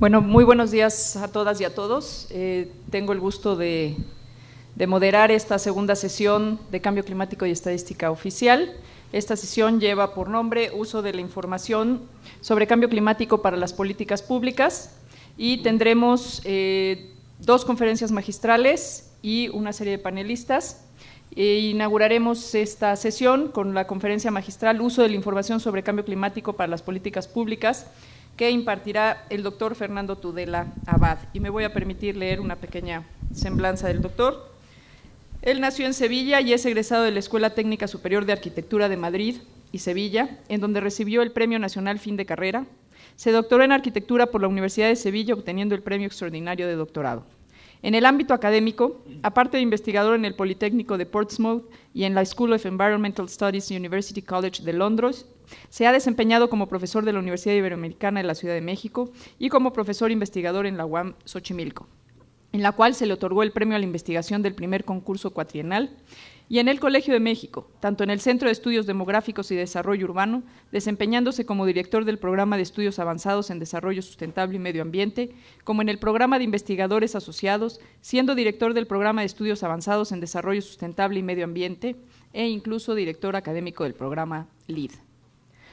Bueno, muy buenos días a todas y a todos. Tengo el gusto de moderar esta segunda sesión de Cambio Climático y Estadística Oficial. Esta sesión lleva por nombre Uso de la información sobre cambio climático para las políticas públicas y tendremos dos conferencias magistrales y una serie de panelistas. Inauguraremos esta sesión con la conferencia magistral Uso de la información sobre cambio climático para las políticas públicas, que impartirá el doctor Fernando Tudela Abad. Y me voy a permitir leer una pequeña semblanza del doctor. Él nació en Sevilla y es egresado de la Escuela Técnica Superior de Arquitectura de Madrid y Sevilla, en donde recibió el Premio Nacional Fin de Carrera. Se doctoró en Arquitectura por la Universidad de Sevilla, obteniendo el Premio Extraordinario de Doctorado. En el ámbito académico, aparte de investigador en el Politécnico de Portsmouth y en la School of Environmental Studies University College de Londres, se ha desempeñado como profesor de la Universidad Iberoamericana de la Ciudad de México y como profesor investigador en la UAM Xochimilco, en la cual se le otorgó el premio a la investigación del primer concurso cuatrienal, y en el Colegio de México, tanto en el Centro de Estudios Demográficos y Desarrollo Urbano, desempeñándose como director del Programa de Estudios Avanzados en Desarrollo Sustentable y Medio Ambiente, como en el Programa de Investigadores Asociados, siendo director del Programa de Estudios Avanzados en Desarrollo Sustentable y Medio Ambiente e incluso director académico del programa LEED.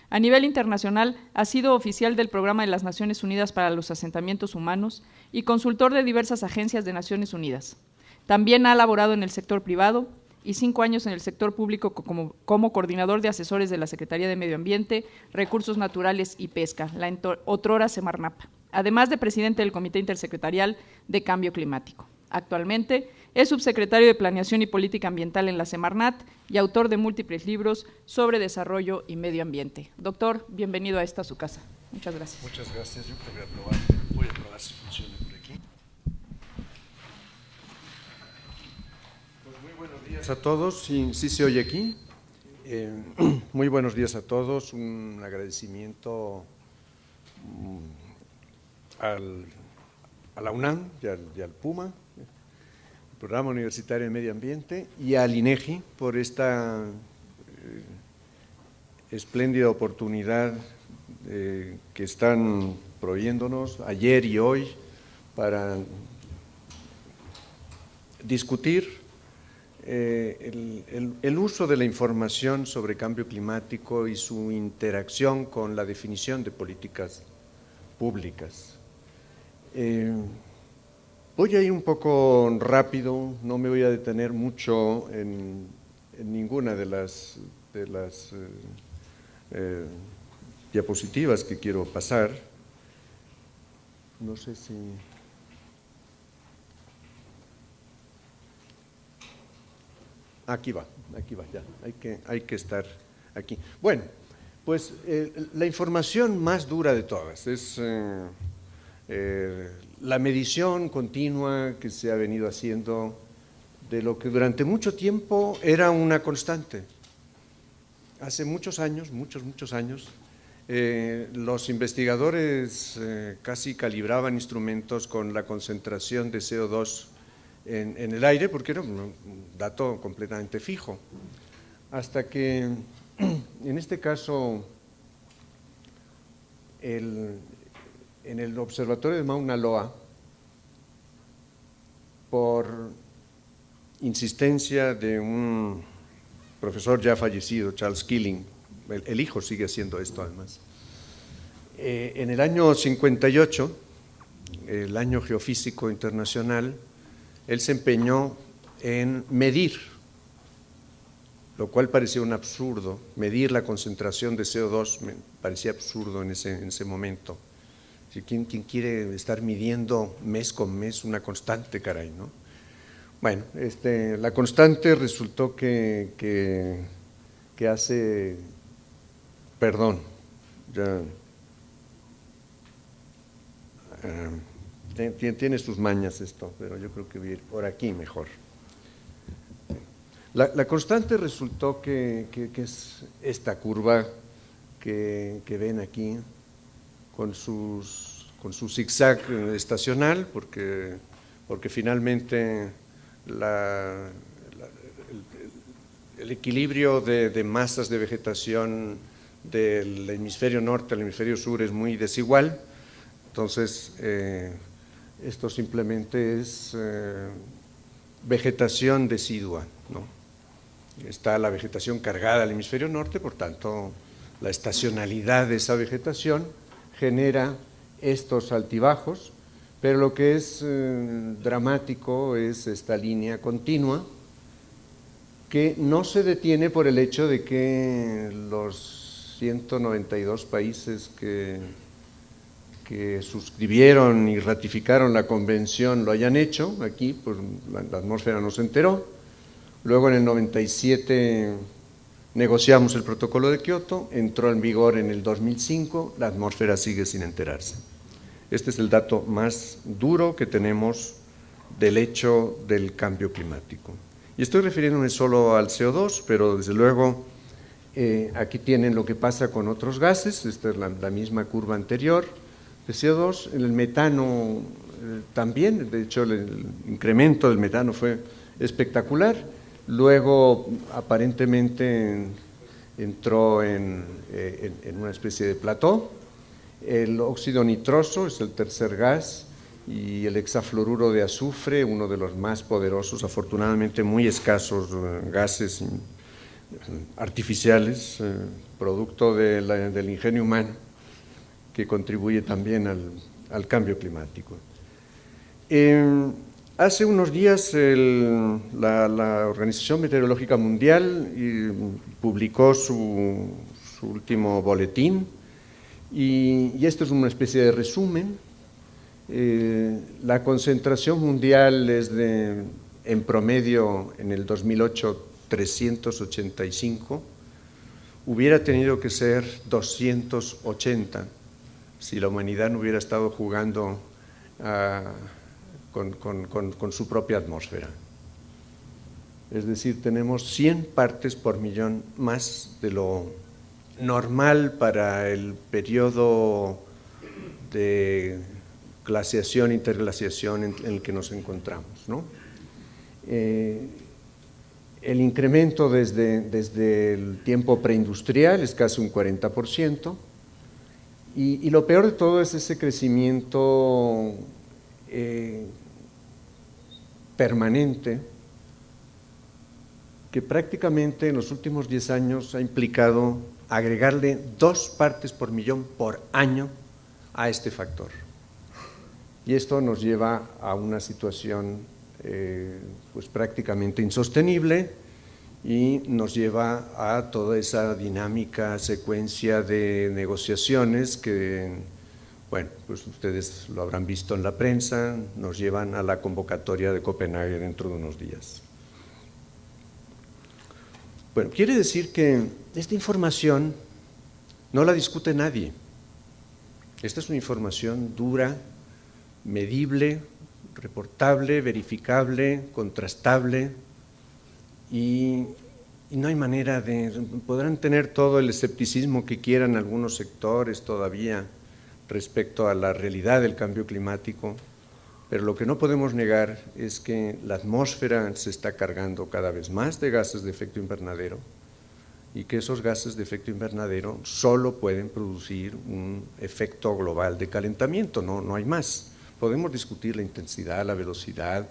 A nivel internacional, ha sido oficial del Programa de las Naciones Unidas para los Asentamientos Humanos y consultor de diversas agencias de Naciones Unidas. También ha laborado en el sector privado y 5 años en el sector público como coordinador de asesores de la Secretaría de Medio Ambiente, Recursos Naturales y Pesca, la otrora Semarnap, además de presidente del Comité Intersecretarial de Cambio Climático. Actualmente es subsecretario de Planeación y Política Ambiental en la Semarnat y autor de múltiples libros sobre desarrollo y medio ambiente. Doctor, bienvenido a esta su casa. Muchas gracias. Muchas gracias. Yo voy a probar si funciona por aquí. Pues muy buenos días a todos. Sí se oye aquí. Muy buenos días a todos. Un agradecimiento a la UNAM y al PUMA, Programa Universitario de Medio Ambiente, y al INEGI por esta espléndida oportunidad que están proveyéndonos ayer y hoy para discutir el uso de la información sobre cambio climático y su interacción con la definición de políticas públicas. Voy a ir un poco rápido, no me voy a detener mucho en ninguna de las diapositivas que quiero pasar. No sé si… Aquí va ya, hay que estar aquí. Bueno, pues la información más dura de todas es… la medición continua que se ha venido haciendo de lo que durante mucho tiempo era una constante. Hace muchos años, muchos años, los investigadores casi calibraban instrumentos con la concentración de CO2 en el aire, porque era un dato completamente fijo. Hasta que, en este caso, en el observatorio de Mauna Loa, por insistencia de un profesor ya fallecido, Charles Keeling, el hijo sigue haciendo esto además, en el año 58, el año geofísico internacional, él se empeñó en medir, lo cual parecía un absurdo, medir la concentración de CO2 me parecía absurdo en ese momento. ¿Quién quiere estar midiendo mes con mes una constante, caray, no? Bueno, la constante resultó que hace… Perdón, ya… tiene sus mañas esto, pero yo creo que voy a ir por aquí mejor. La constante resultó que es esta curva que ven aquí, con su zigzag estacional, porque finalmente el equilibrio de masas de vegetación del hemisferio norte al hemisferio sur es muy desigual. Entonces, esto simplemente es vegetación decidua, ¿no? Está la vegetación cargada al hemisferio norte, por tanto, la estacionalidad de esa vegetación genera estos altibajos, pero lo que es dramático es esta línea continua que no se detiene por el hecho de que los 192 países que suscribieron y ratificaron la convención lo hayan hecho. Aquí pues la atmósfera no se enteró. Luego en el 97 negociamos el protocolo de Kioto, entró en vigor en el 2005, la atmósfera sigue sin enterarse. Este es el dato más duro que tenemos del hecho del cambio climático. Y estoy refiriéndome solo al CO2, pero desde luego aquí tienen lo que pasa con otros gases. Esta es la misma curva anterior de CO2. En el metano también, de hecho el incremento del metano fue espectacular. Luego aparentemente entró en una especie de plató. El óxido nitroso es el tercer gas, y el hexafluoruro de azufre, uno de los más poderosos, afortunadamente muy escasos gases artificiales, producto del ingenio humano, que contribuye también al cambio climático. Hace unos días la Organización Meteorológica Mundial publicó su último boletín, y esto es una especie de resumen. La concentración mundial es en promedio en el 2008 385, hubiera tenido que ser 280 si la humanidad no hubiera estado jugando con su propia atmósfera. Es decir, tenemos 100 partes por millón más de lo normal para el periodo de glaciación, interglaciación en el que nos encontramos, ¿no? El incremento desde el tiempo preindustrial es casi un 40%, y lo peor de todo es ese crecimiento permanente que prácticamente en los últimos 10 años ha implicado agregarle 2 partes por millón por año a este factor. Y esto nos lleva a una situación pues prácticamente insostenible, y nos lleva a toda esa dinámica, secuencia de negociaciones que, bueno, pues ustedes lo habrán visto en la prensa, nos llevan a la convocatoria de Copenhague dentro de unos días. Bueno, quiere decir que esta información no la discute nadie. Esta es una información dura, medible, reportable, verificable, contrastable, y no hay manera podrán tener todo el escepticismo que quieran algunos sectores todavía respecto a la realidad del cambio climático, pero lo que no podemos negar es que la atmósfera se está cargando cada vez más de gases de efecto invernadero, y que esos gases de efecto invernadero solo pueden producir un efecto global de calentamiento, no hay más. Podemos discutir la intensidad, la velocidad,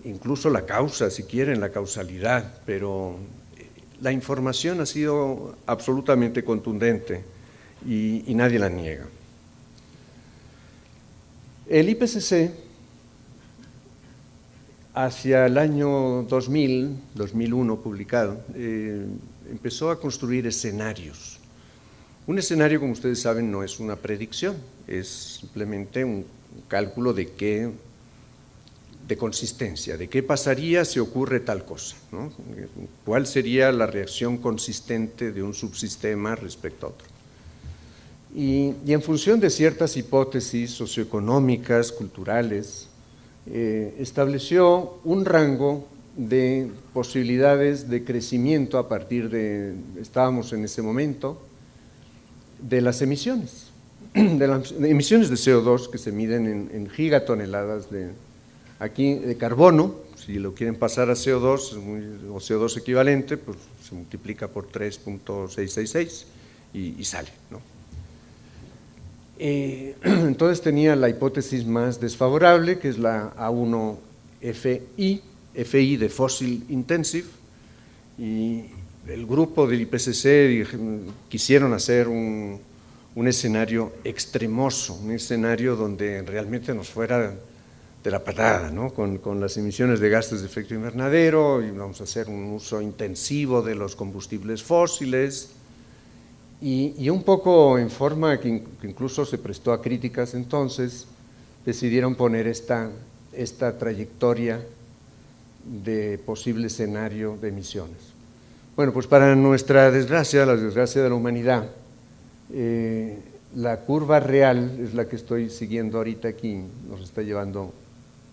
incluso la causa, si quieren, la causalidad, pero la información ha sido absolutamente contundente y nadie la niega. El IPCC, hacia el año 2001 publicado, empezó a construir escenarios. Un escenario, como ustedes saben, no es una predicción, es simplemente un cálculo de consistencia, de qué pasaría si ocurre tal cosa, ¿no? ¿Cuál sería la reacción consistente de un subsistema respecto a otro? Y en función de ciertas hipótesis socioeconómicas, culturales, estableció un rango de posibilidades de crecimiento a partir estábamos en ese momento, de las emisiones, de emisiones de CO2 que se miden en gigatoneladas de carbono. Si lo quieren pasar a CO2 o CO2 equivalente, pues se multiplica por 3.666 y sale, ¿no? Entonces tenía la hipótesis más desfavorable, que es la A1FI, FI de Fossil Intensive, y el grupo del IPCC quisieron hacer un escenario extremoso, un escenario donde realmente nos fuera de la patada, ¿no? Con las emisiones de gases de efecto invernadero, y vamos a hacer un uso intensivo de los combustibles fósiles, y un poco en forma que incluso se prestó a críticas entonces, decidieron poner esta trayectoria de posible escenario de emisiones. Bueno, pues para nuestra desgracia, la desgracia de la humanidad, la curva real es la que estoy siguiendo ahorita aquí, nos está llevando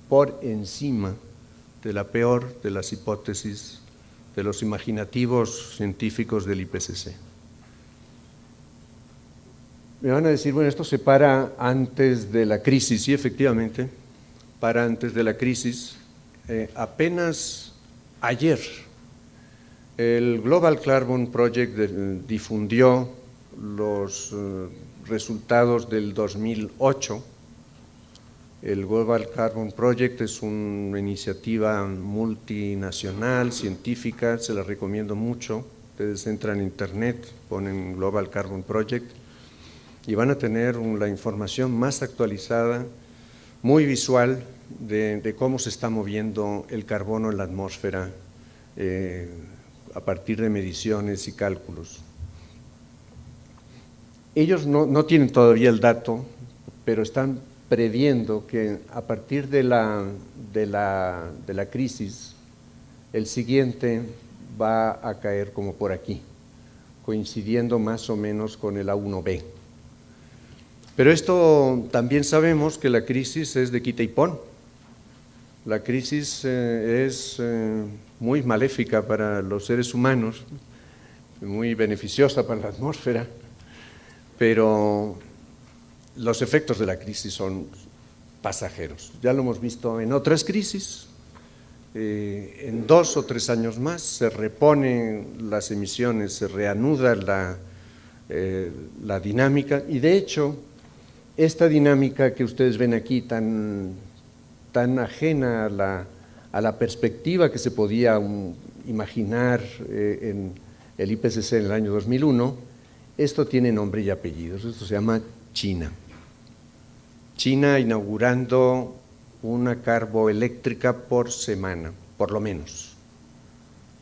por encima de la peor de las hipótesis de los imaginativos científicos del IPCC. Me van a decir, bueno, esto se para antes de la crisis, sí, efectivamente, para antes de la crisis. Apenas ayer, el Global Carbon Project difundió los resultados del 2008. El Global Carbon Project es una iniciativa multinacional, científica, se la recomiendo mucho. Ustedes entran en internet, ponen Global Carbon Project y van a tener la información más actualizada, muy visual, de cómo se está moviendo el carbono en la atmósfera a partir de mediciones y cálculos. Ellos no tienen todavía el dato, pero están previendo que a partir de la crisis, el siguiente va a caer como por aquí, coincidiendo más o menos con el A1B. Pero esto también sabemos que la crisis es de quita y pon. La crisis es muy maléfica para los seres humanos, muy beneficiosa para la atmósfera, pero los efectos de la crisis son pasajeros. Ya lo hemos visto en otras crisis. En 2 o 3 años más se reponen las emisiones, se reanuda la dinámica, y de hecho esta dinámica que ustedes ven aquí tan ajena a la perspectiva que se podía imaginar en el IPCC en el año 2001, esto tiene nombre y apellidos. Esto se llama China. China inaugurando una carboeléctrica por semana, por lo menos.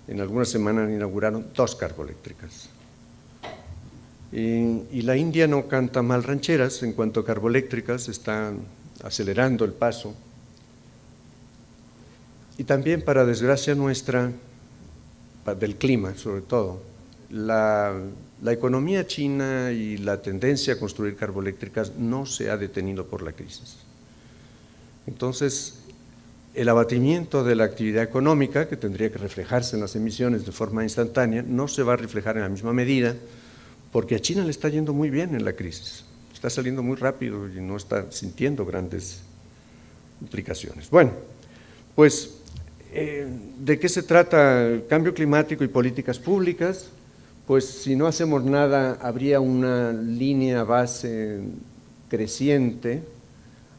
En algunas semanas inauguraron 2 carboeléctricas. Y la India no canta mal rancheras en cuanto a carboeléctricas, están acelerando el paso. Y también, para desgracia nuestra, del clima sobre todo, la economía china y la tendencia a construir carboeléctricas no se ha detenido por la crisis. Entonces, el abatimiento de la actividad económica, que tendría que reflejarse en las emisiones de forma instantánea, no se va a reflejar en la misma medida, porque a China le está yendo muy bien en la crisis, está saliendo muy rápido y no está sintiendo grandes implicaciones. Bueno, pues, ¿de qué se trata cambio climático y políticas públicas? Pues si no hacemos nada, habría una línea base creciente,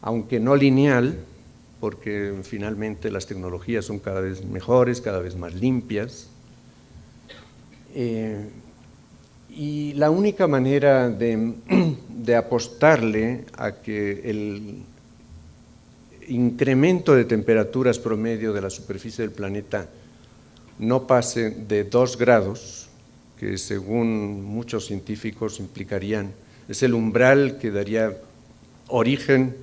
aunque no lineal, porque finalmente las tecnologías son cada vez mejores, cada vez más limpias. Y la única manera de apostarle a que el incremento de temperaturas promedio de la superficie del planeta no pase de 2 grados, que según muchos científicos implicarían, es el umbral que daría origen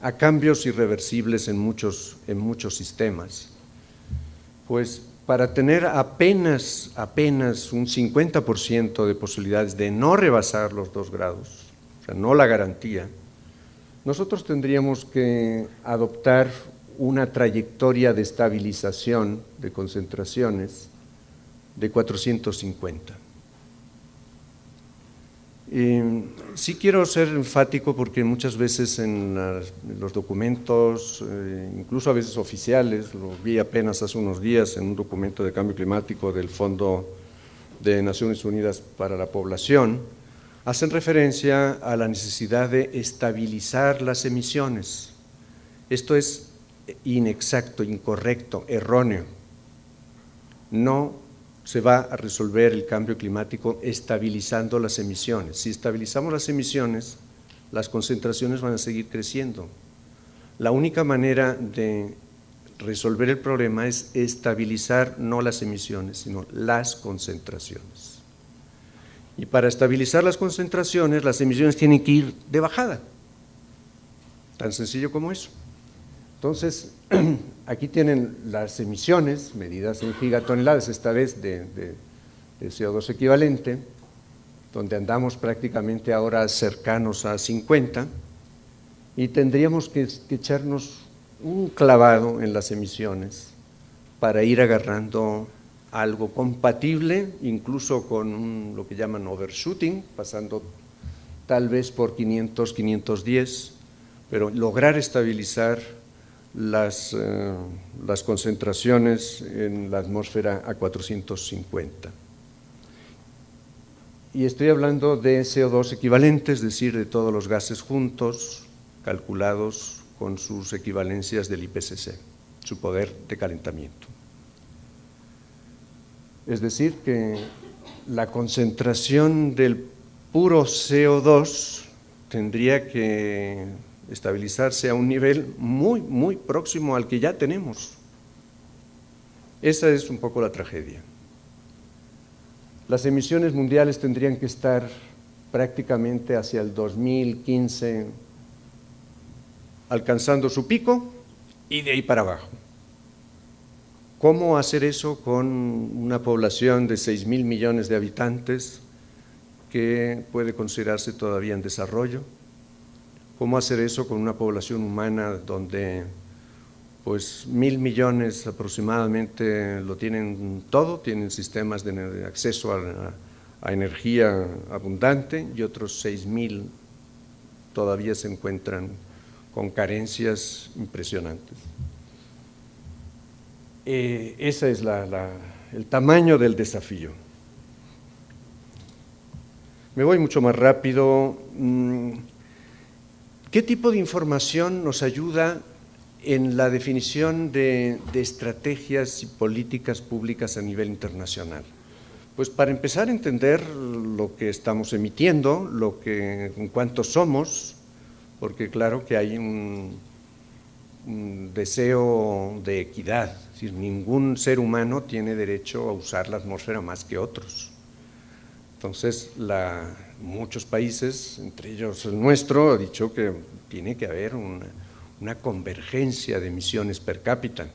a cambios irreversibles en muchos sistemas. Pues para tener apenas un 50% de posibilidades de no rebasar los 2 grados, o sea, no la garantía, nosotros tendríamos que adoptar una trayectoria de estabilización de concentraciones de 450. Sí quiero ser enfático porque muchas veces en los documentos, incluso a veces oficiales, lo vi apenas hace unos días en un documento de cambio climático del Fondo de Naciones Unidas para la Población, hacen referencia a la necesidad de estabilizar las emisiones. Esto es inexacto, incorrecto, erróneo. No se va a resolver el cambio climático estabilizando las emisiones. Si estabilizamos las emisiones, las concentraciones van a seguir creciendo. La única manera de resolver el problema es estabilizar no las emisiones, sino las concentraciones. Y para estabilizar las concentraciones, las emisiones tienen que ir de bajada. Tan sencillo como eso. Entonces, aquí tienen las emisiones medidas en gigatoneladas, esta vez de CO2 equivalente, donde andamos prácticamente ahora cercanos a 50, y tendríamos que echarnos un clavado en las emisiones para ir agarrando algo compatible, incluso con lo que llaman overshooting, pasando tal vez por 500, 510, pero lograr estabilizar las concentraciones en la atmósfera a 450. Y estoy hablando de CO2 equivalentes, es decir, de todos los gases juntos, calculados con sus equivalencias del IPCC, su poder de calentamiento. Es decir, que la concentración del puro CO2 tendría que estabilizarse a un nivel muy, muy próximo al que ya tenemos. Esa es un poco la tragedia. Las emisiones mundiales tendrían que estar prácticamente hacia el 2015 alcanzando su pico y de ahí para abajo. ¿Cómo hacer eso con una población de 6.000 millones de habitantes que puede considerarse todavía en desarrollo? ¿Cómo hacer eso con una población humana donde pues 1.000 millones aproximadamente lo tienen todo, tienen sistemas de acceso a energía abundante y otros 6.000 todavía se encuentran con carencias impresionantes? Ese es el tamaño del desafío. Me voy mucho más rápido. ¿Qué tipo de información nos ayuda en la definición de estrategias y políticas públicas a nivel internacional? Pues para empezar a entender lo que estamos emitiendo, en cuánto somos, porque claro que hay un deseo de equidad, es decir, ningún ser humano tiene derecho a usar la atmósfera más que otros. Entonces, muchos países, entre ellos el nuestro, ha dicho que tiene que haber una convergencia de emisiones per cápita,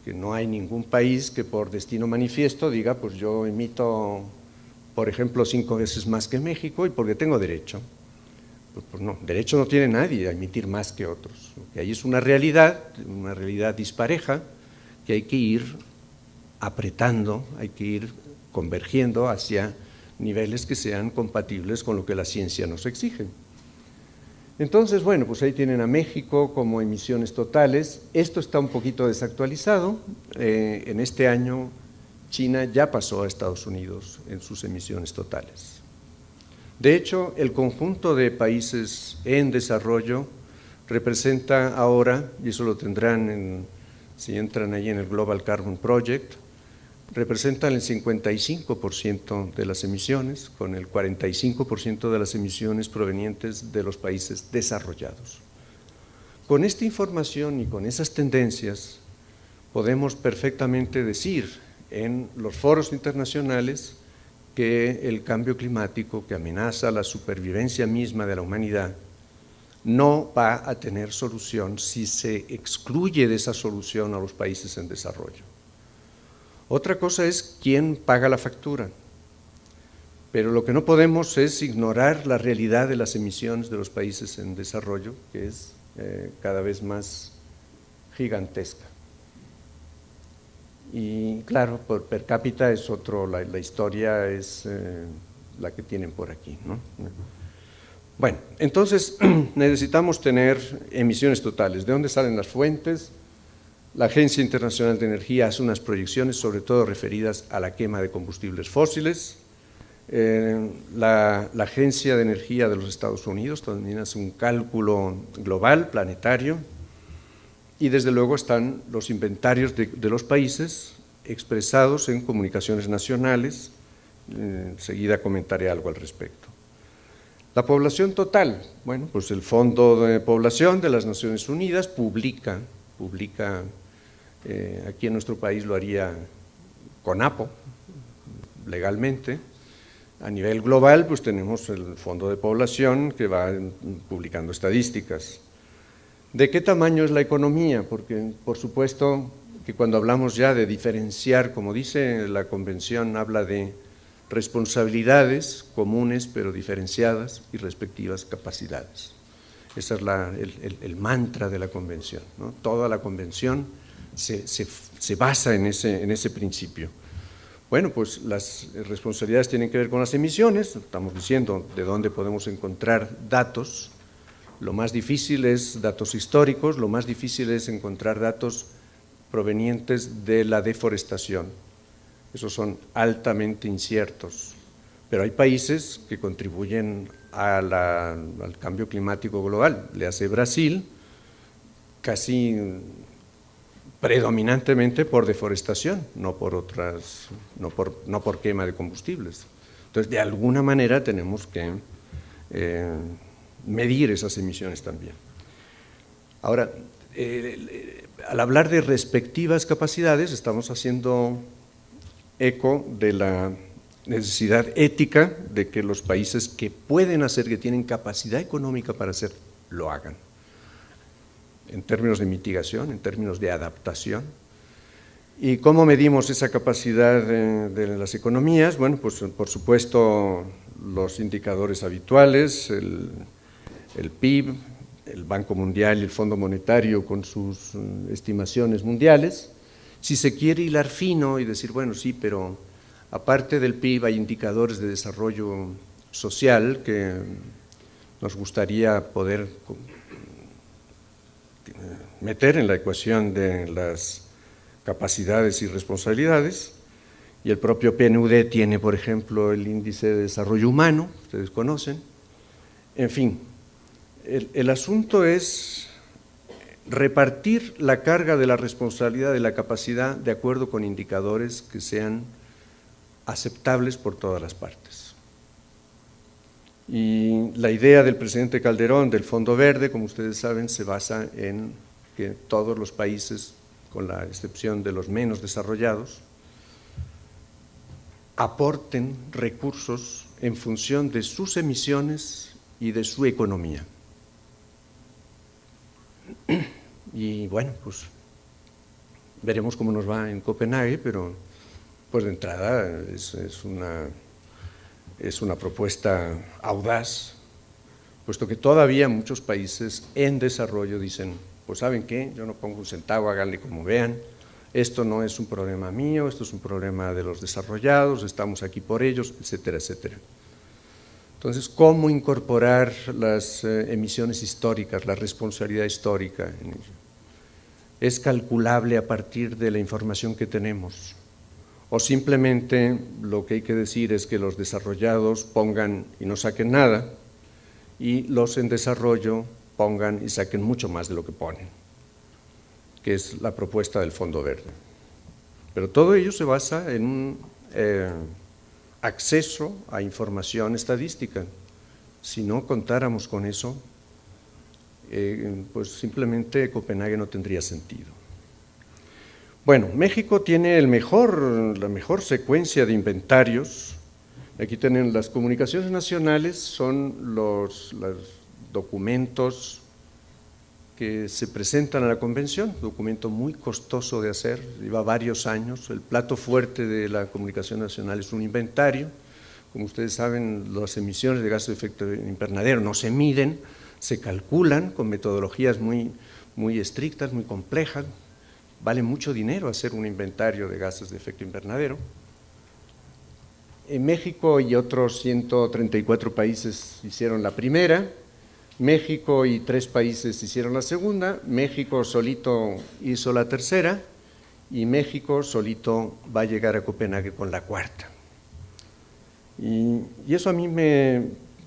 que no hay ningún país que por destino manifiesto diga, pues yo emito, por ejemplo, 5 veces más que México y porque tengo derecho. Pues no, derecho no tiene nadie a emitir más que otros. Lo que hay es una realidad dispareja que hay que ir apretando, hay que ir convergiendo hacia niveles que sean compatibles con lo que la ciencia nos exige. Entonces, bueno, pues ahí tienen a México como emisiones totales. Esto está un poquito desactualizado. En este año China ya pasó a Estados Unidos en sus emisiones totales. De hecho, el conjunto de países en desarrollo representa ahora, y eso lo tendrán si entran ahí en el Global Carbon Project, representan el 55% de las emisiones, con el 45% de las emisiones provenientes de los países desarrollados. Con esta información y con esas tendencias podemos perfectamente decir en los foros internacionales que el cambio climático, que amenaza la supervivencia misma de la humanidad, no va a tener solución si se excluye de esa solución a los países en desarrollo. Otra cosa es quién paga la factura, pero lo que no podemos es ignorar la realidad de las emisiones de los países en desarrollo, que es cada vez más gigantesca. Y claro, por per cápita es otro, la historia es la que tienen por aquí, ¿no? Bueno, entonces necesitamos tener emisiones totales. ¿De dónde salen las fuentes? La Agencia Internacional de Energía hace unas proyecciones, sobre todo referidas a la quema de combustibles fósiles. La Agencia de Energía de los Estados Unidos también hace un cálculo global, planetario, y desde luego están los inventarios de los países expresados en comunicaciones nacionales. Enseguida comentaré algo al respecto. La población total, bueno, pues el Fondo de Población de las Naciones Unidas publica aquí en nuestro país lo haría CONAPO, legalmente. A nivel global, pues tenemos el Fondo de Población que va publicando estadísticas. ¿De qué tamaño es la economía? Porque, por supuesto, que cuando hablamos ya de diferenciar, como dice la Convención, habla de responsabilidades comunes pero diferenciadas y respectivas capacidades. Ese es el mantra de la Convención, ¿no? Toda la Convención se basa en ese principio. Bueno, pues las responsabilidades tienen que ver con las emisiones. Estamos diciendo de dónde podemos encontrar datos. Lo más difícil es datos históricos, lo más difícil es encontrar datos provenientes de la deforestación. Esos son altamente inciertos, pero hay países que contribuyen al cambio climático global. Le hace Brasil, casi predominantemente por deforestación, no por quema de combustibles. Entonces, de alguna manera tenemos que medir esas emisiones también. Ahora, al hablar de respectivas capacidades, estamos haciendo eco de la necesidad ética de que los países que pueden hacer, que tienen capacidad económica para hacer, lo hagan. En términos de mitigación, en términos de adaptación. ¿Y cómo medimos esa capacidad de las economías? Bueno, pues por supuesto los indicadores habituales, el PIB, el Banco Mundial y el Fondo Monetario con sus estimaciones mundiales. Si se quiere hilar fino y decir, bueno, sí, pero aparte del PIB hay indicadores de desarrollo social que nos gustaría poder meter en la ecuación de las capacidades y responsabilidades, y el propio PNUD tiene, por ejemplo, el índice de desarrollo humano, ustedes conocen. En fin, el asunto es repartir la carga de la responsabilidad de la capacidad de acuerdo con indicadores que sean aceptables por todas las partes. Y la idea del presidente Calderón del Fondo Verde, como ustedes saben, se basa en que todos los países, con la excepción de los menos desarrollados, aporten recursos en función de sus emisiones y de su economía. Y bueno, pues veremos cómo nos va en Copenhague, pero pues de entrada es una propuesta audaz, puesto que todavía muchos países en desarrollo dicen, pues ¿saben qué? Yo no pongo un centavo, háganle como vean, esto no es un problema mío, esto es un problema de los desarrollados, estamos aquí por ellos, etcétera, etcétera. Entonces, ¿cómo incorporar las emisiones históricas, la responsabilidad histórica en ello? ¿Es calculable a partir de la información que tenemos? ¿O simplemente lo que hay que decir es que los desarrollados pongan y no saquen nada y los en desarrollo pongan y saquen mucho más de lo que ponen? Que es la propuesta del Fondo Verde. Pero todo ello se basa en un acceso a información estadística. Si no contáramos con eso, pues simplemente Copenhague no tendría sentido. Bueno, México tiene la mejor secuencia de inventarios. Aquí tienen las comunicaciones nacionales, son los documentos que se presentan a la convención, documento muy costoso de hacer, lleva varios años. El plato fuerte de la comunicación nacional es un inventario. Como ustedes saben, las emisiones de gases de efecto invernadero no se miden, se calculan con metodologías muy estrictas, muy complejas. Vale mucho dinero hacer un inventario de gases de efecto invernadero. En México y otros 134 países hicieron la primera, México y 3 países hicieron la segunda, México solito hizo la tercera y México solito va a llegar a Copenhague con la cuarta. Y eso a mí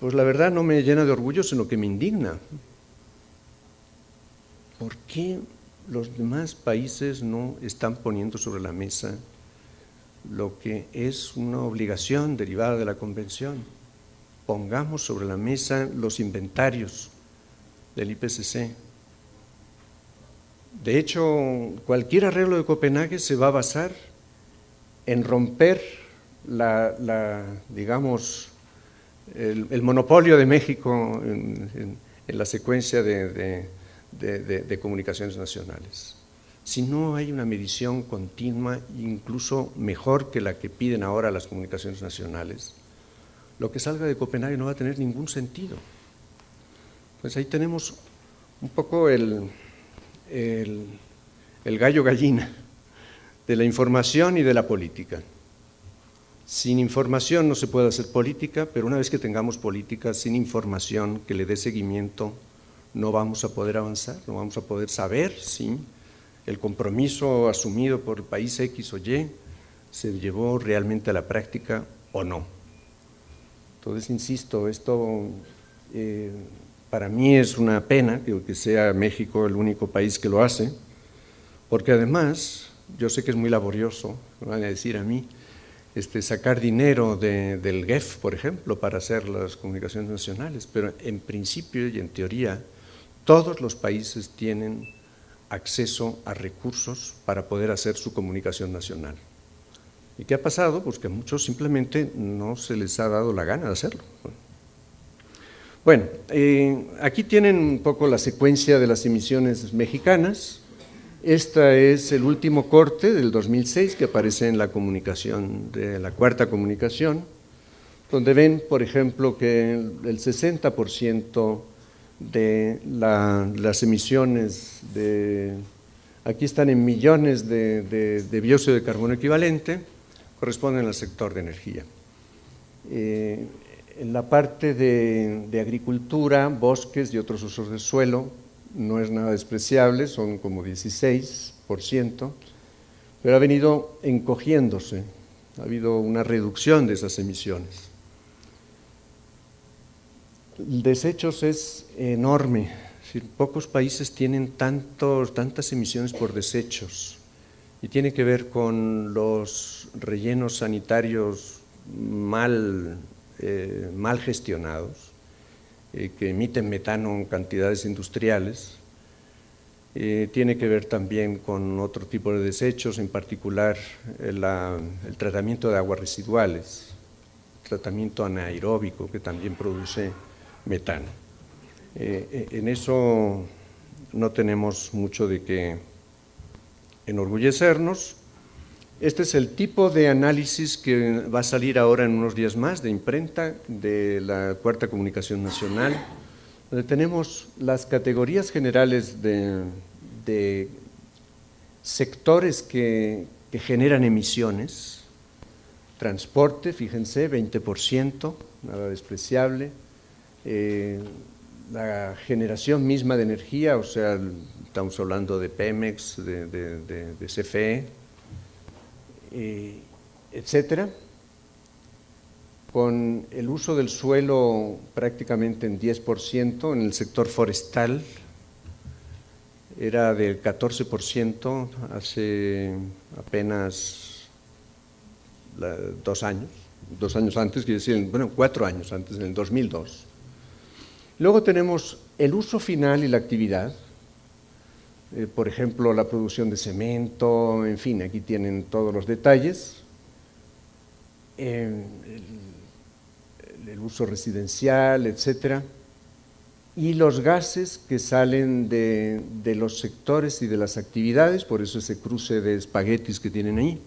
pues la verdad no me llena de orgullo, sino que me indigna. ¿Por qué los demás países no están poniendo sobre la mesa lo que es una obligación derivada de la Convención? Pongamos sobre la mesa los inventarios del IPCC. De hecho, cualquier arreglo de Copenhague se va a basar en romper digamos, el monopolio de México en la secuencia de comunicaciones nacionales. Si no hay una medición continua, incluso mejor que la que piden ahora las comunicaciones nacionales, lo que salga de Copenhague no va a tener ningún sentido. Pues ahí tenemos un poco el gallo gallina de la información y de la política. Sin información no se puede hacer política, pero una vez que tengamos política sin información que le dé seguimiento, no vamos a poder avanzar, no vamos a poder saber si el compromiso asumido por el país X o Y se llevó realmente a la práctica o no. Entonces, insisto, esto para mí es una pena que sea México el único país que lo hace, porque además, yo sé que es muy laborioso, me van a decir a mí, sacar dinero del GEF, por ejemplo, para hacer las comunicaciones nacionales, pero en principio y en teoría, todos los países tienen acceso a recursos para poder hacer su comunicación nacional. ¿Y qué ha pasado? Pues que a muchos simplemente no se les ha dado la gana de hacerlo. Bueno, aquí tienen un poco la secuencia de las emisiones mexicanas. Este es el último corte del 2006 que aparece en la comunicación, de la cuarta comunicación, donde ven, por ejemplo, que el 60% de las emisiones, aquí están en millones de dióxido de carbono equivalente, corresponden al sector de energía. En la parte de agricultura, bosques y otros usos del suelo, no es nada despreciable, son como 16%, pero ha venido encogiéndose, ha habido una reducción de esas emisiones. El desechos es enorme, es decir, pocos países tienen tantas emisiones por desechos, y tiene que ver con los rellenos sanitarios mal gestionados, que emiten metano en cantidades industriales. Tiene que ver también con otro tipo de desechos, en particular el tratamiento de aguas residuales, tratamiento anaeróbico que también produce metano. En eso no tenemos mucho de qué enorgullecernos. Este es el tipo de análisis que va a salir ahora en unos días más de imprenta de la Cuarta Comunicación Nacional, donde tenemos las categorías generales de sectores que generan emisiones. Transporte, fíjense, 20%, nada despreciable. La generación misma de energía, o sea, estamos hablando de Pemex, de CFE, etcétera, con el uso del suelo prácticamente en 10%, en el sector forestal era del 14% hace apenas 2 años antes, quiere decir, bueno, 4 años antes, en el 2002. Luego tenemos el uso final y la actividad. Por ejemplo, la producción de cemento, en fin, aquí tienen todos los detalles. El uso residencial, etcétera. Y los gases que salen de los sectores y de las actividades, por eso ese cruce de espaguetis que tienen ahí,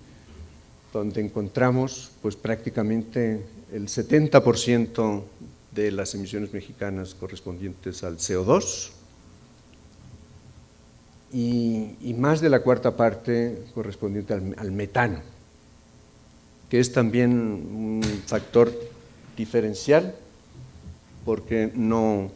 donde encontramos pues prácticamente el 70% de las emisiones mexicanas correspondientes al CO2, y más de la cuarta parte correspondiente al metano, que es también un factor diferencial, porque no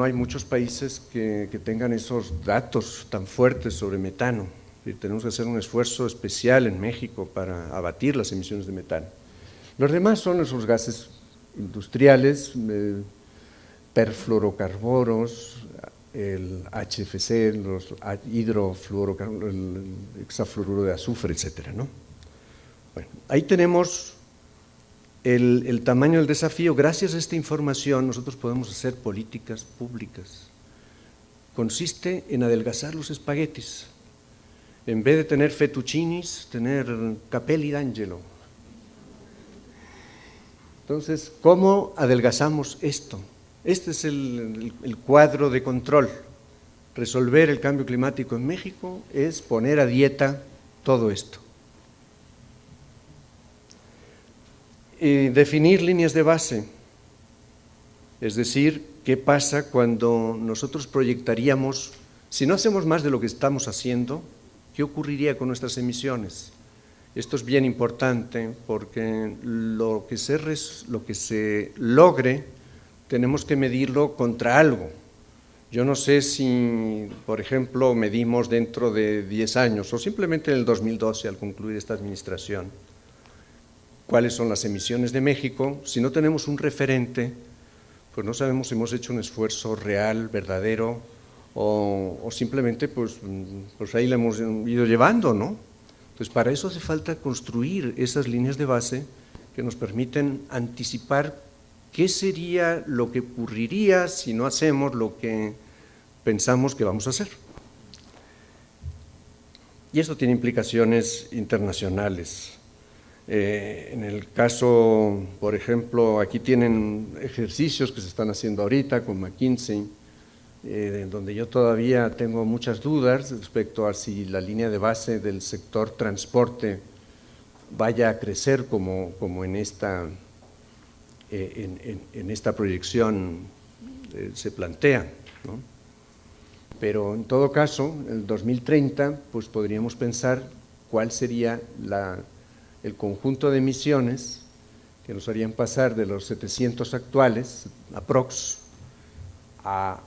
hay muchos países que tengan esos datos tan fuertes sobre metano. Y tenemos que hacer un esfuerzo especial en México para abatir las emisiones de metano. Los demás son esos gases industriales, perfluorocarbonos, el HFC, los hidrofluorocarbonos, el hexafluoruro de azufre, etcétera, ¿no? Bueno, ahí tenemos el tamaño del desafío. Gracias a esta información nosotros podemos hacer políticas públicas. Consiste en adelgazar los espaguetis. En vez de tener fettuccinis, tener capelli d'angelo. Entonces, ¿cómo adelgazamos esto? Este es el cuadro de control. Resolver el cambio climático en México es poner a dieta todo esto. Y definir líneas de base, es decir, ¿qué pasa cuando nosotros proyectaríamos, si no hacemos más de lo que estamos haciendo, qué ocurriría con nuestras emisiones? Esto es bien importante porque lo que se logre tenemos que medirlo contra algo. Yo no sé si, por ejemplo, medimos dentro de 10 años o simplemente en el 2012 al concluir esta administración, cuáles son las emisiones de México. Si no tenemos un referente, pues no sabemos si hemos hecho un esfuerzo real, verdadero, o simplemente pues ahí la hemos ido llevando, ¿no? Entonces, para eso hace falta construir esas líneas de base que nos permiten anticipar qué sería lo que ocurriría si no hacemos lo que pensamos que vamos a hacer. Y esto tiene implicaciones internacionales. En el caso, por ejemplo, aquí tienen ejercicios que se están haciendo ahorita con McKinsey, donde yo todavía tengo muchas dudas respecto a si la línea de base del sector transporte vaya a crecer como en esta proyección se plantea, ¿no? Pero en todo caso, en el 2030, pues podríamos pensar cuál sería el conjunto de emisiones que nos harían pasar de los 700 actuales, aprox, a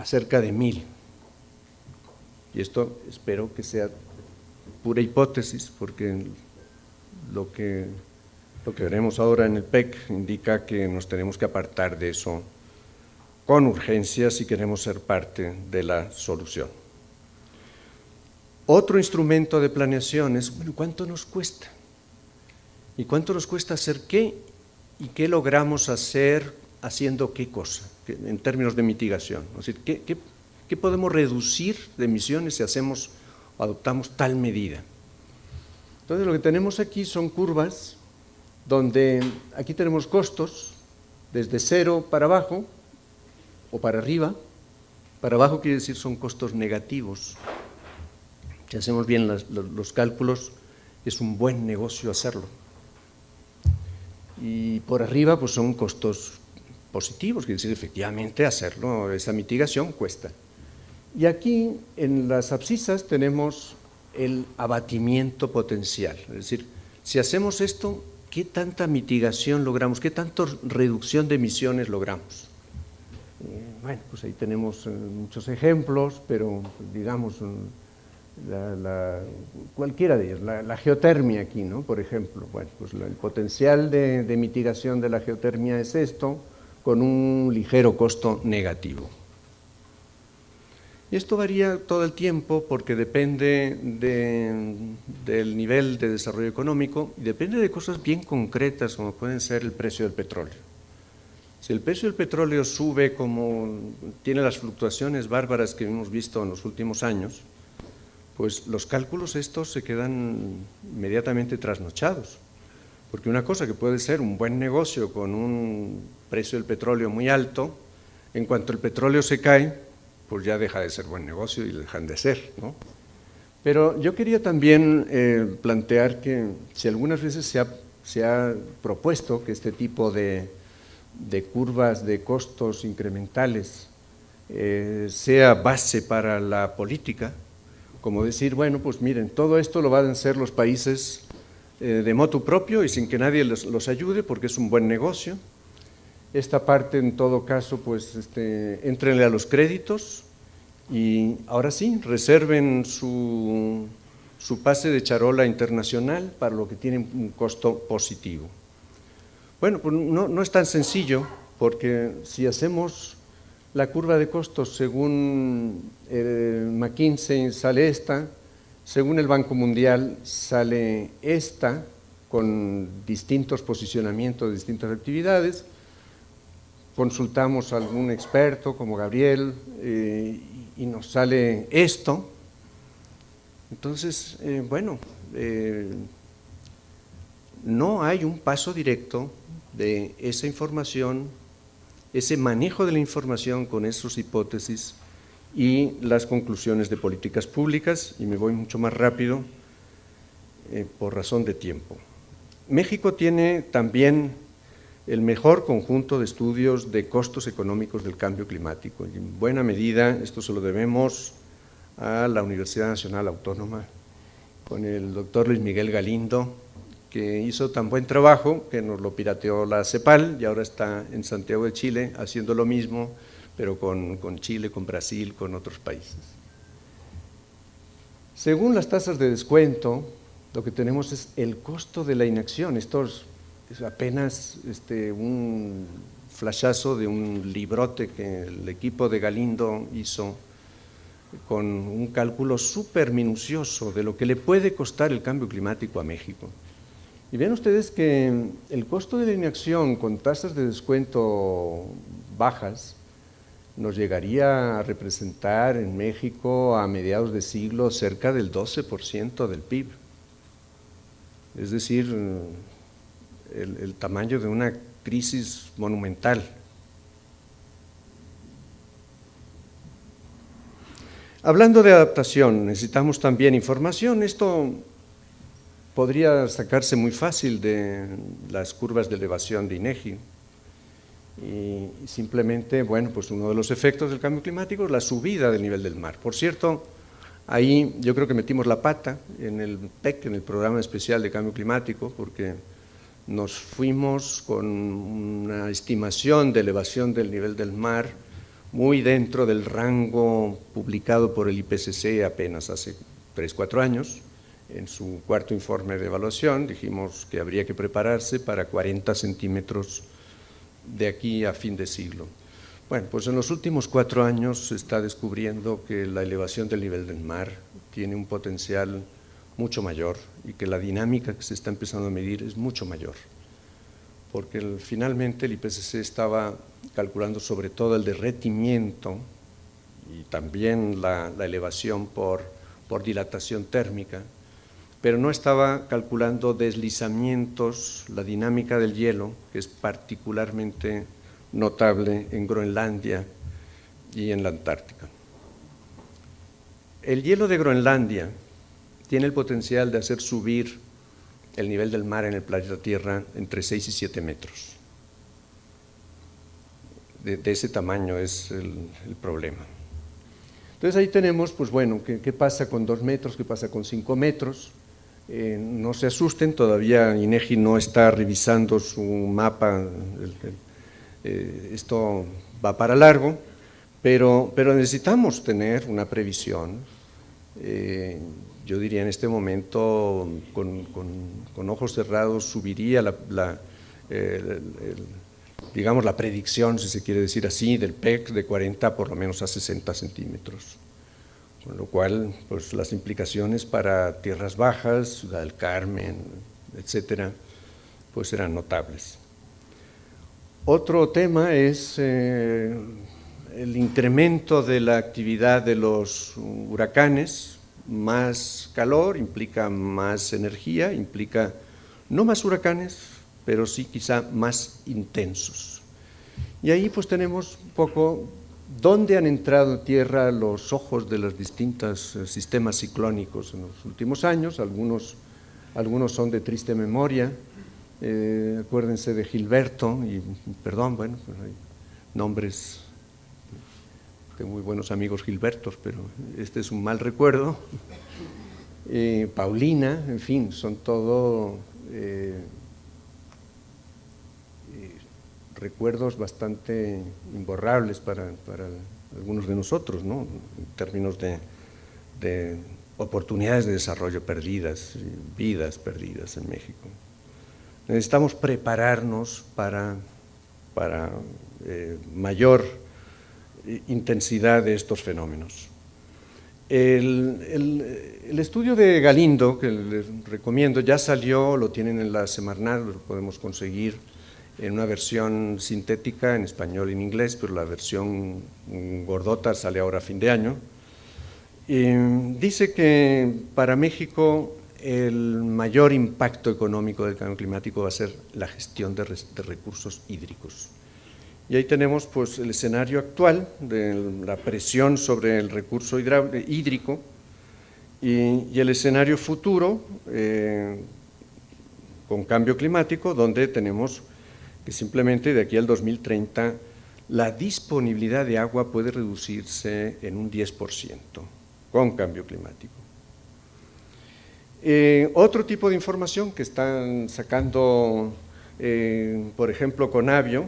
cerca de 1000. Y esto espero que sea pura hipótesis, porque lo que veremos ahora en el PEC indica que nos tenemos que apartar de eso con urgencia si queremos ser parte de la solución. Otro instrumento de planeación es, bueno, ¿cuánto nos cuesta? ¿Y cuánto nos cuesta hacer qué? ¿Y qué logramos hacer haciendo qué cosa? En términos de mitigación. Es decir, ¿qué podemos reducir de emisiones si hacemos o adoptamos tal medida? Entonces, lo que tenemos aquí son curvas donde aquí tenemos costos desde 0 para abajo o para arriba. Para abajo quiere decir son costos negativos. Si hacemos bien los cálculos, es un buen negocio hacerlo. Y por arriba pues son costos positivos, quiere decir efectivamente hacerlo, esa mitigación cuesta. Y aquí en las abscisas tenemos el abatimiento potencial, es decir, si hacemos esto, ¿qué tanta mitigación logramos? ¿Qué tanta reducción de emisiones logramos? Bueno, pues ahí tenemos muchos ejemplos, pero digamos, cualquiera de ellos, la geotermia aquí, ¿no? Por ejemplo, bueno, pues el potencial de mitigación de la geotermia es esto, con un ligero costo negativo. Y esto varía todo el tiempo porque depende del nivel de desarrollo económico y depende de cosas bien concretas como pueden ser el precio del petróleo. Si el precio del petróleo sube como tiene las fluctuaciones bárbaras que hemos visto en los últimos años, pues los cálculos estos se quedan inmediatamente trasnochados. Porque una cosa que puede ser un buen negocio con un precio del petróleo muy alto, en cuanto el petróleo se cae, pues ya deja de ser buen negocio y dejan de ser, ¿no? Pero yo quería también plantear que si algunas veces se ha propuesto que este tipo de curvas de costos incrementales sea base para la política, como decir, bueno, pues miren, todo esto lo van a hacer los países de motu propio y sin que nadie los ayude porque es un buen negocio. Esta parte en todo caso, pues entrenle a los créditos Y ahora sí, reserven su pase de charola internacional para lo que tiene un costo positivo. Bueno, pues no es tan sencillo, porque si hacemos la curva de costos según McKinsey sale esta, según el Banco Mundial sale esta, con distintos posicionamientos de distintas actividades. Consultamos a algún experto como Gabriel y nos sale esto. Entonces, no hay un paso directo de esa información, ese manejo de la información con esas hipótesis y las conclusiones de políticas públicas, y me voy mucho más rápido por razón de tiempo. México tiene también el mejor conjunto de estudios de costos económicos del cambio climático, y en buena medida esto se lo debemos a la Universidad Nacional Autónoma, con el doctor Luis Miguel Galindo, que hizo tan buen trabajo que nos lo pirateó la CEPAL y ahora está en Santiago de Chile haciendo lo mismo, pero con Chile, con Brasil, con otros países. Según las tasas de descuento, lo que tenemos es el costo de la inacción. Esto es apenas un flashazo de un librote que el equipo de Galindo hizo con un cálculo súper minucioso de lo que le puede costar el cambio climático a México. Y ven ustedes que el costo de la inacción con tasas de descuento bajas nos llegaría a representar en México a mediados de siglo cerca del 12% del PIB. Es decir, el tamaño de una crisis monumental. Hablando de adaptación, necesitamos también información. Esto podría sacarse muy fácil de las curvas de elevación de INEGI. Y simplemente, bueno, pues uno de los efectos del cambio climático es la subida del nivel del mar. Por cierto, ahí yo creo que metimos la pata en el PEC, en el Programa Especial de Cambio Climático, porque nos fuimos con una estimación de elevación del nivel del mar muy dentro del rango publicado por el IPCC apenas hace 3-4 años. En su cuarto informe de evaluación dijimos que habría que prepararse para 40 centímetros de aquí a fin de siglo. Bueno, pues en los últimos 4 años se está descubriendo que la elevación del nivel del mar tiene un potencial mucho mayor y que la dinámica que se está empezando a medir es mucho mayor, porque finalmente el IPCC estaba calculando sobre todo el derretimiento y también la elevación por dilatación térmica, pero no estaba calculando deslizamientos, la dinámica del hielo, que es particularmente notable en Groenlandia y en la Antártica. El hielo de Groenlandia tiene el potencial de hacer subir el nivel del mar en el planeta Tierra entre 6 y 7 metros. De ese tamaño es el problema. Entonces ahí tenemos, pues bueno, ¿qué pasa con 2 metros? ¿Qué pasa con 5 metros? No se asusten, todavía INEGI no está revisando su mapa, esto va para largo, pero necesitamos tener una previsión. Yo diría en este momento, con ojos cerrados, subiría digamos la predicción, si se quiere decir así, del PEC de 40 por lo menos a 60 centímetros. Con lo cual, pues las implicaciones para tierras bajas, Ciudad del Carmen, etcétera, pues serán notables. Otro tema es el incremento de la actividad de los huracanes. Más calor implica más energía, implica no más huracanes, pero sí quizá más intensos. Y ahí pues tenemos un poco dónde han entrado en tierra los ojos de los distintos sistemas ciclónicos en los últimos años. Algunos son de triste memoria. Acuérdense de Gilberto, y perdón, bueno, pues hay nombres, tengo muy buenos amigos Gilbertos, pero este es un mal recuerdo. Paulina, en fin, son todo recuerdos bastante imborrables para algunos de nosotros, ¿no? En términos de oportunidades de desarrollo perdidas, vidas perdidas en México. Necesitamos prepararnos para mayor intensidad de estos fenómenos. El estudio de Galindo, que les recomiendo, ya salió, lo tienen en la Semarnat, lo podemos conseguir en una versión sintética en español y en inglés, pero la versión gordota sale ahora a fin de año. Dice que para México el mayor impacto económico del cambio climático va a ser la gestión de recursos hídricos. Y ahí tenemos pues el escenario actual de la presión sobre el recurso hídrico y el escenario futuro con cambio climático, donde tenemos que simplemente de aquí al 2030 la disponibilidad de agua puede reducirse en un 10% con cambio climático. Otro tipo de información que están sacando, por ejemplo, Conavio,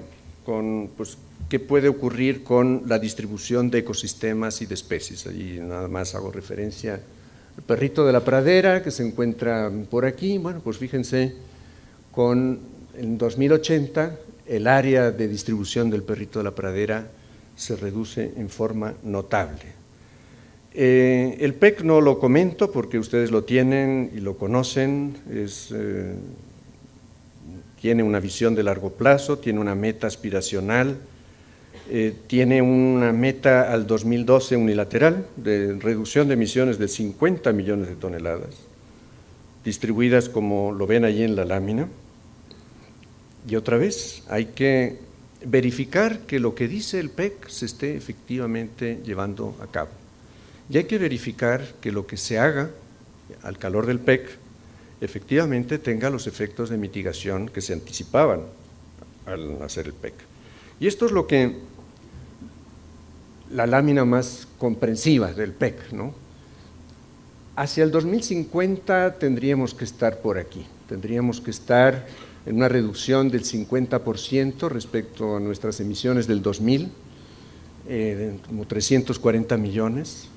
pues, qué puede ocurrir con la distribución de ecosistemas y de especies. Allí nada más hago referencia al perrito de la pradera que se encuentra por aquí. Bueno, pues fíjense, en 2080 el área de distribución del perrito de la pradera se reduce en forma notable. El PEC no lo comento porque ustedes lo tienen y lo conocen, tiene una visión de largo plazo, tiene una meta aspiracional, tiene una meta al 2012 unilateral de reducción de emisiones de 50 millones de toneladas, distribuidas como lo ven allí en la lámina. Y otra vez, hay que verificar que lo que dice el PEC se esté efectivamente llevando a cabo. Y hay que verificar que lo que se haga al calor del PEC efectivamente tenga los efectos de mitigación que se anticipaban al hacer el PEC. Y esto es lo que la lámina más comprensiva del PEC, ¿no? Hacia el 2050 tendríamos que estar por aquí, tendríamos que estar en una reducción del 50% respecto a nuestras emisiones del 2000, como 340 millones,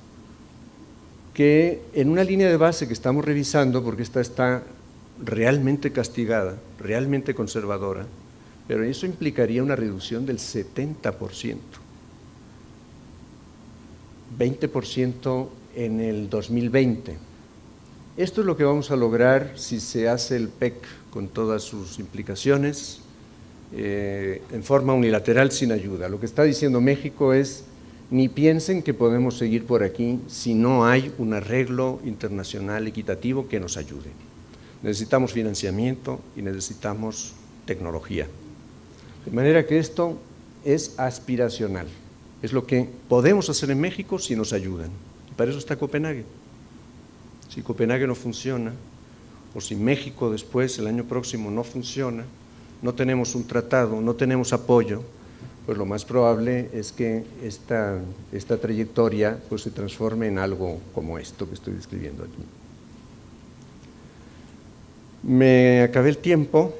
que en una línea de base que estamos revisando, porque esta está realmente castigada, realmente conservadora, pero eso implicaría una reducción del 70%, 20% en el 2020. Esto es lo que vamos a lograr si se hace el PEC con todas sus implicaciones, en forma unilateral sin ayuda. Lo que está diciendo México es: ni piensen que podemos seguir por aquí si no hay un arreglo internacional equitativo que nos ayude. Necesitamos financiamiento y necesitamos tecnología. De manera que esto es aspiracional, es lo que podemos hacer en México si nos ayudan. Y para eso está Copenhague. Si Copenhague no funciona, o si México después, el año próximo, no funciona, no tenemos un tratado, no tenemos apoyo, pues lo más probable es que esta trayectoria pues se transforme en algo como esto que estoy describiendo aquí. Me acabé el tiempo,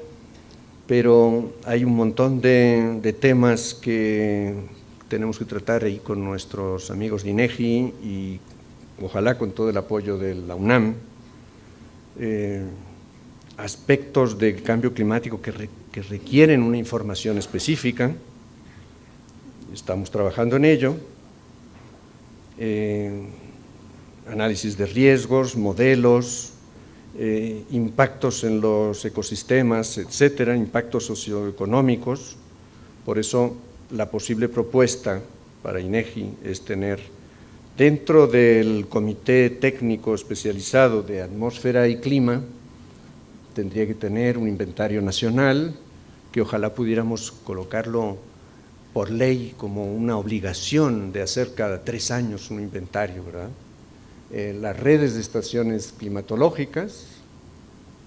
pero hay un montón de temas que tenemos que tratar ahí con nuestros amigos de INEGI y ojalá con todo el apoyo de la UNAM, aspectos del cambio climático que requieren una información específica. Estamos trabajando en ello, análisis de riesgos, modelos, impactos en los ecosistemas, etcétera, impactos socioeconómicos. Por eso la posible propuesta para INEGI es tener dentro del Comité Técnico Especializado de Atmósfera y Clima, tendría que tener un inventario nacional que ojalá pudiéramos colocarlo por ley como una obligación de hacer cada 3 años un inventario, ¿verdad? Las redes de estaciones climatológicas,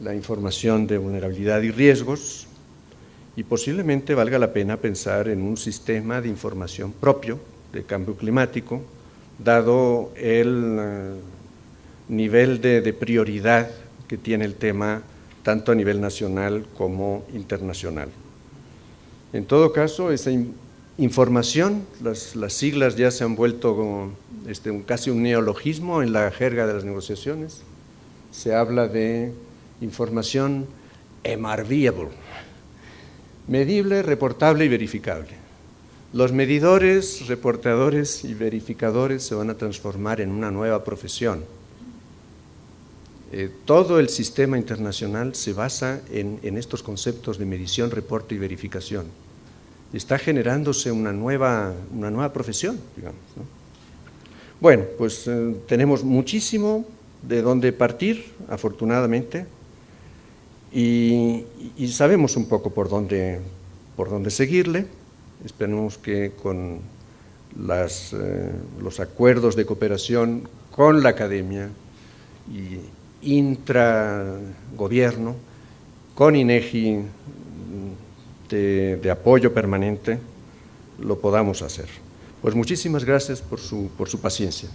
la información de vulnerabilidad y riesgos, y posiblemente valga la pena pensar en un sistema de información propio de cambio climático, dado el nivel de prioridad que tiene el tema tanto a nivel nacional como internacional. En todo caso, esa Información, las siglas ya se han vuelto como, casi un neologismo en la jerga de las negociaciones. Se habla de información emarviable, medible, reportable y verificable. Los medidores, reportadores y verificadores se van a transformar en una nueva profesión. Todo el sistema internacional se basa en estos conceptos de medición, reporte y verificación. Está generándose una nueva profesión, digamos, ¿no? Bueno, pues tenemos muchísimo de dónde partir, afortunadamente, y sabemos un poco por dónde seguirle. Esperemos que con los acuerdos de cooperación con la academia y intragobierno, con INEGI de apoyo permanente, lo podamos hacer. Pues muchísimas gracias por su paciencia.